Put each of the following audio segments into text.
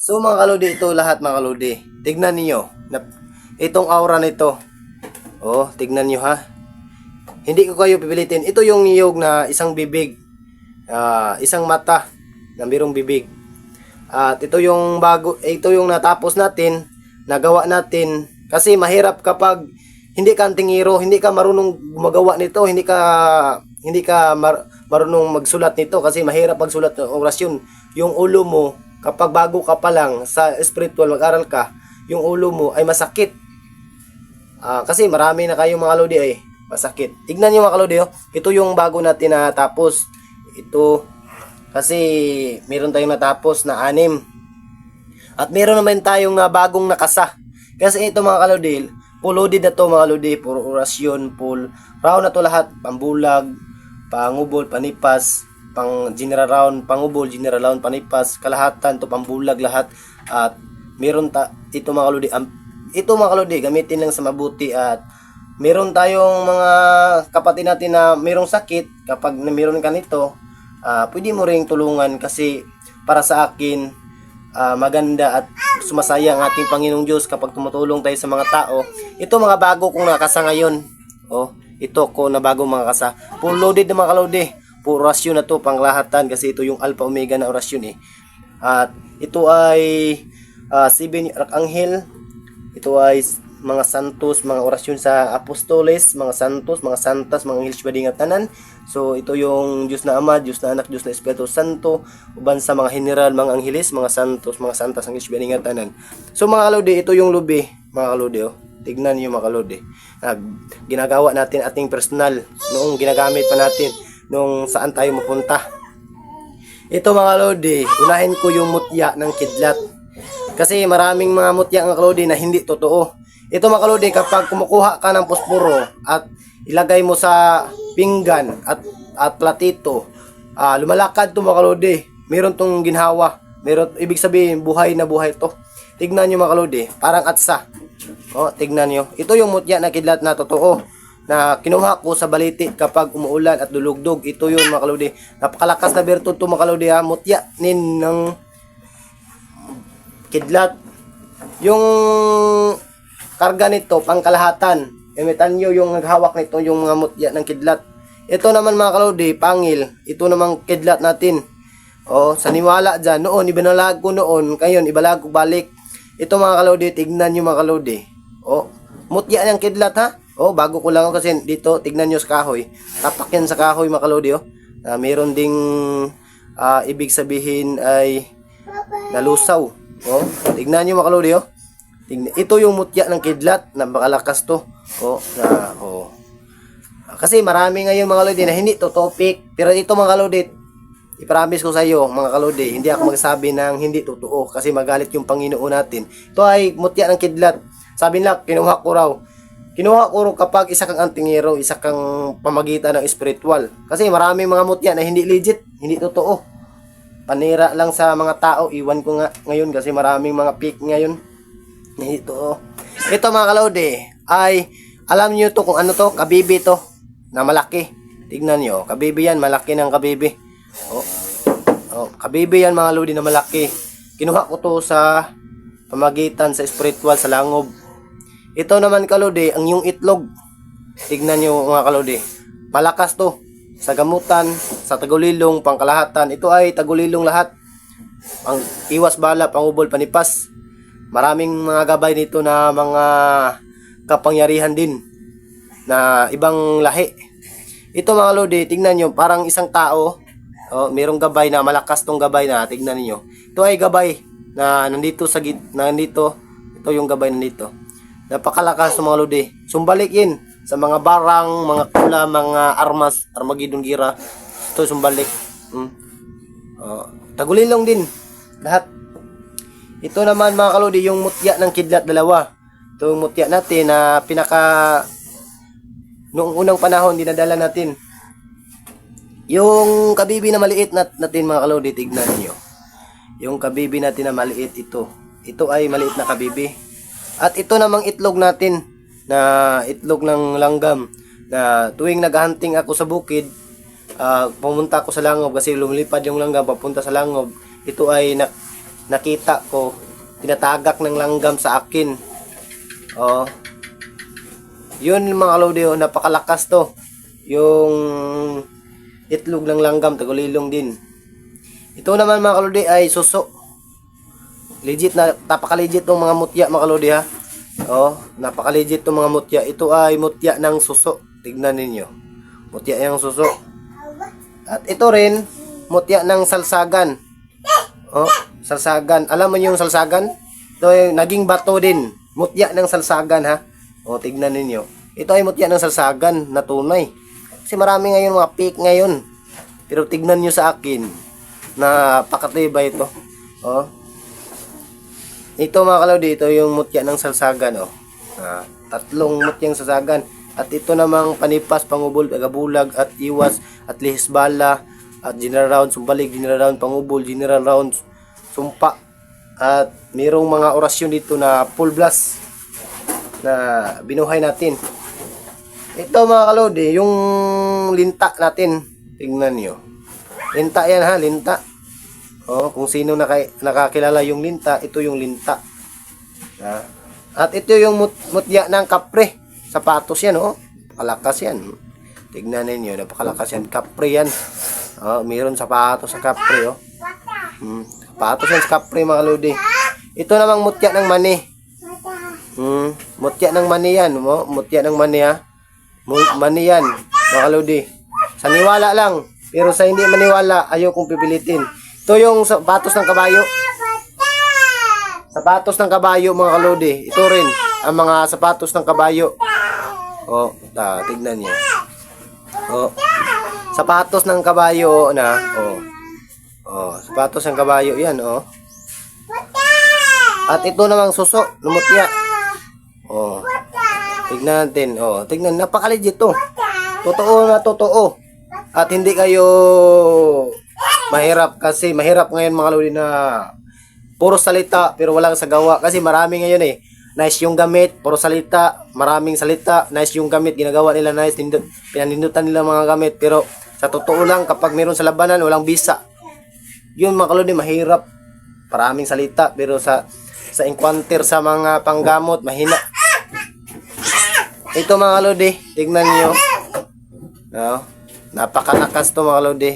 So mga kalodi, ito lahat mga kalodi. Tignan niyo. Itong aura nito. Oh, tignan niyo ha. Hindi ko kayo pipilitin. Ito yung niyog na isang bibig. Isang mata na mayroong bibig. At ito yung ito yung natapos natin, nagawa natin. Kasi mahirap kapag hindi ka antingero, hindi ka marunong gumagawa nito, hindi ka marunong magsulat nito kasi mahirap magsulat ng orasyon. Yung ulo mo, kapag bago ka pa lang sa spiritual mag-aral ka, yung ulo mo ay masakit. Kasi marami na kayong mga lodi ay masakit. Tignan niyo mga kalodi, oh. Ito yung bago natin na tapos. Ito kasi meron tayong natapos na 6. At meron naman tayong na bagong nakasa. Kasi ito mga kalodi, full loaded na to mga kalodi, puro orasyon, full round na to lahat, pambulag, pangubol, panipas, pang general round, pangubol, general round, panipas, kalahatan to pambulag lahat. At meron ito mga kalodi, ito mga kalodi, gamitin lang sa mabuti. At meron tayong mga kapatid natin na mayroong sakit. Kapag meron ka nito, pwede mo ring tulungan kasi para sa akin maganda at sumasaya ang ating Panginoong Diyos kapag tumutulong tayo sa mga tao. Ito mga bago kong nakasa ngayon. Oh, ito ko na bagong mga kasa. Full loaded na mga kalodi. Puro orasyon na to, panglahatan kasi ito yung alpha omega na orasyon eh. At ito ay 7 arkanghel. Ito ay mga santos, mga orasyon sa apostoles, mga santos, mga santas, mga anghel bading tanan. So ito yung Diyos na Ama, Diyos na Anak, Diyos na Espiritu Santo, uban sa mga general, mga angheles, mga santos, mga santas, anghel bading tanan. So mga kalodi, ito yung lubi, mga kalodi, oh. Tignan niyo mga kalodi. Ginagawa natin ating personal noong ginagamit pa natin nung saan tayo mapunta. Ito mga kalodi, unahin ko yung mutya ng kidlat. Kasi maraming mga mutya ng kalodi na hindi totoo. Ito mga kalodi, kapag kumukuha ka ng posporo at ilagay mo sa pinggan at platito, lumalakad to mga kalodi. Meron tong ginhawa. Meron, ibig sabihin, buhay na buhay to. Tignan nyo mga kalodi, parang atsa. Oh, tignan nyo. Ito yung mutya na kidlat na totoo na kinuha ko sa baliti kapag umuulan at dulugdog. Ito yun mga kalodi. Napakalakas na bertud to mga kalodi ha. Mutya ng kidlat. Yung karga nito, pangkalahatan. Imitan nyo yung naghawak nito, yung mga mutya ng kidlat. Ito naman mga kalodi, pangil. Ito naman kidlat natin. O, saniwala dyan. Noon, ibinalag ko noon. Ngayon, ibalag ko balik. Ito mga kalodi, tignan nyo mga kalodi. O, mutya ng kidlat ha. O, bago ko lang kasi dito, tignan nyo sa kahoy. Tapak yan sa kahoy mga kalodi. O. Meron ding ibig sabihin ay nalusaw. O, tignan nyo mga kalodi. O. Ito yung mutya ng kidlat, napakalakas to. Kasi marami ngayon mga kalodi na hindi to topic. Pero ito mga kalodi, i-promise ko sa iyo mga kalodi, hindi ako magsabi ng hindi totoo kasi magalit yung Panginoon natin. Ito ay mutya ng kidlat. Sabi nila, kinuha ko raw. Kinuha ko raw kapag isa kang antingero, isa kang pamagitan ng spiritual. Kasi marami mga mutya na hindi legit, hindi totoo. Panira lang sa mga tao, iwan ko nga ngayon kasi maraming mga fake ngayon. Ito mga kalodi ay alam niyo to kung ano to, kabibi to na malaki. Tignan niyo, kabibi yan, malaki ng kabibi. Kabibi yan mga kalodi na malaki. Kinuha ko to sa pamagitan sa spiritual sa langob. Ito naman kalodi, ang yung itlog. Tignan niyo mga kalodi. Malakas to sa gamutan, sa tagulilong, pangkalahatan. Ito ay tagulilong lahat. Ang iwas bala, pangubol, panipas. Maraming mga gabay nito na mga kapangyarihan din na ibang lahi. Ito mga lodi, tignan nyo, parang isang tao. Mayroong gabay na malakas tong gabay na, tignan niyo. Ito ay gabay na nandito sa nandito. Ito yung gabay nandito. Napakalakas ng mga lodi. Sumbalik yun sa mga barang, mga kula, mga armas, armagedon gira. Ito sumbalik. Tagulilong din lahat. Ito naman mga kalodi, yung mutya ng kidlat dalawa. Ito yung mutya natin na noong unang panahon dinadala natin. Yung kabibi na maliit natin mga kalodi, tignan niyo. Yung kabibi natin na maliit ito. Ito ay maliit na kabibi. At ito namang itlog natin na itlog ng langgam na tuwing naghahunting ako sa bukid, pumunta ako sa langob kasi lumilipad yung langgam papunta sa langob. Ito ay nakita ko, tinatagak ng langgam sa akin. Oh. Yun mga kalodi, oh, napakalakas to. Yung itlog ng langgam, tagulilong din. Ito naman mga kalodi ay suso. Legit na, napaka-legit tong mga mutya mga kalodi ha. Oh, napaka-legit tong mga mutya. Ito ay mutya ng suso. Tignan ninyo. Mutya ng suso. At ito rin, mutya ng salsagan. Oh, salsagan. Alam mo yung salsagan? Ito ay naging bato din. Mutya ng salsagan ha. O, tignan ninyo. Ito ay mutya ng salsagan na tunay. Kasi marami ngayon mga fake ngayon. Pero tignan nyo sa akin. Napakatibay ito. O. Ito mga kalodi, ito yung mutya ng salsagan. O. Tatlong mutyang salsagan. At ito namang panipas, pangubol, agabulag, at iwas, at lihis bala, at general round, sumbalig, general round, pangubol, general round, sumpa. At mayroong mga orasyon dito na full blast na binuhay natin. Ito mga kalodi, yung linta natin. Tingnan nyo. Linta yan ha, linta. O, kung sino nakakilala yung linta, ito yung linta. At ito yung mutya ng kapre. Sapatos yan, oh. Napakalakas yan. Tignan ninyo, napakalakas yan. Kapre yan. Oh, mayroon sapatos sa kapre, oh. Sapatos yan sa kapre mga kalodi. Ito namang mutya ng mani. Mutya ng mani yan. Mutya ng mani ha. Mani yan, mga kalodi. Sa niwala lang. Pero sa hindi maniwala, ayaw kong pipilitin. Ito yung sapatos ng kabayo. Sapatos ng kabayo, mga kalodi. Ito rin, ang mga sapatos ng kabayo. O, tignan niyo. O, sapatos ng kabayo na. O, sapatos ng kabayo yan, o. At ito namang suso, lumutya. Oh. Tignan natin. Oh, tignan, napaka-legit to. Totoo na totoo. At hindi kayo mahirap kasi mahirap ngayon mga kalodi na puro salita pero walang sagawa kasi marami ngayon eh. Nice yung gamit, puro salita, maraming salita, nice yung gamit, ginagawa nila nice, pinanindutan nila mga gamit pero sa totoo lang kapag meron sa labanan walang bisa. Yun mga kalodi mahirap. Maraming salita pero sa encounter sa mga panggamot mahina. Ito mga kalodi, tignan niyo. No? Napakalakas to mga kalodi.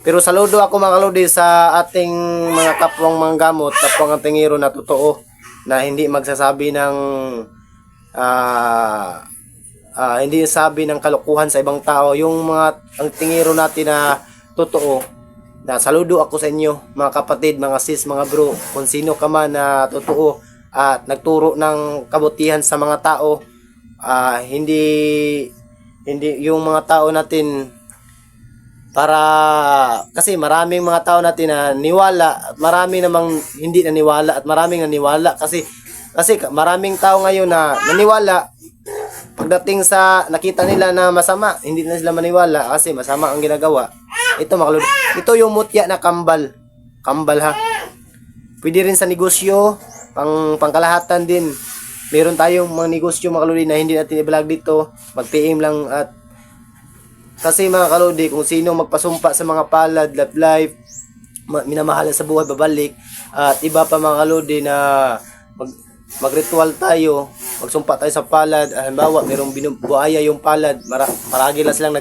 Pero saludo ako mga kalodi sa ating mga kapwang manggamot, kapwang tingiro na totoo na hindi magsasabi ng hindi sabi ng kalokohan sa ibang tao. Yung mga ang tingiro natin na totoo. Na saludo ako sa inyo mga kapatid, mga sis, mga bro, kung sino ka man na totoo at nagturo ng kabutihan sa mga tao. Hindi yung mga tao natin para kasi maraming mga tao natin na niwala at marami namang hindi naniwala at maraming naniwala kasi maraming tao ngayon na naniwala pagdating sa nakita nila na masama hindi na sila maniwala kasi masama ang ginagawa. Ito mga kalodi, ito yung mutya na kambal ha, pwede rin sa negosyo, pangkalahatan din. Meron tayong mga negosyo mga kalodi na hindi natin i-vlog dito, mag-PM lang. At kasi mga kalodi, kung sino magpasumpa sa mga palad, love life, minamahalan sa buhay, babalik. At iba pa mga kalodi na mag-ritual tayo, magsumpa tayo sa palad. Halimbawa, merong binubuhaya yung palad, paragi lang silang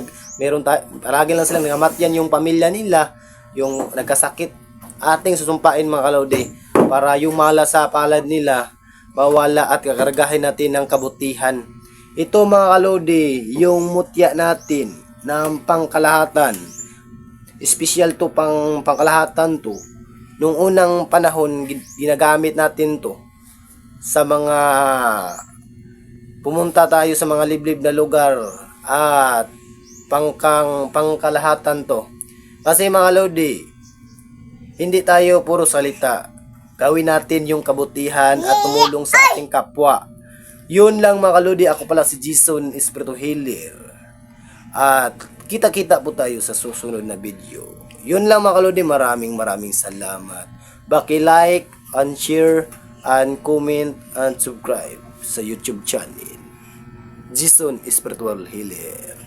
paragi lang silang nangamatyan yung pamilya nila, yung nagkasakit. Ating susumpain mga kalodi para yung mala sa palad nila mawala at kakargahin natin ng kabutihan. Ito mga kalodi, yung mutya natin ng pangkalahatan. Espesyal to pangkalahatan to. Nung unang panahon, ginagamit natin to sa mga pumunta tayo sa mga liblib na lugar at pangkalahatan to. Kasi mga kalodi, hindi tayo puro salita. Gawin natin yung kabutihan at tumulong sa ating kapwa. Yun lang mga kalodi, ako pala si Jason Espiritu Healer. At kita-kita po tayo sa susunod na video. Yun lang mga kalodi, maraming salamat. Baki-like, and share, and comment, and subscribe sa YouTube channel. Jason Spiritual Healer.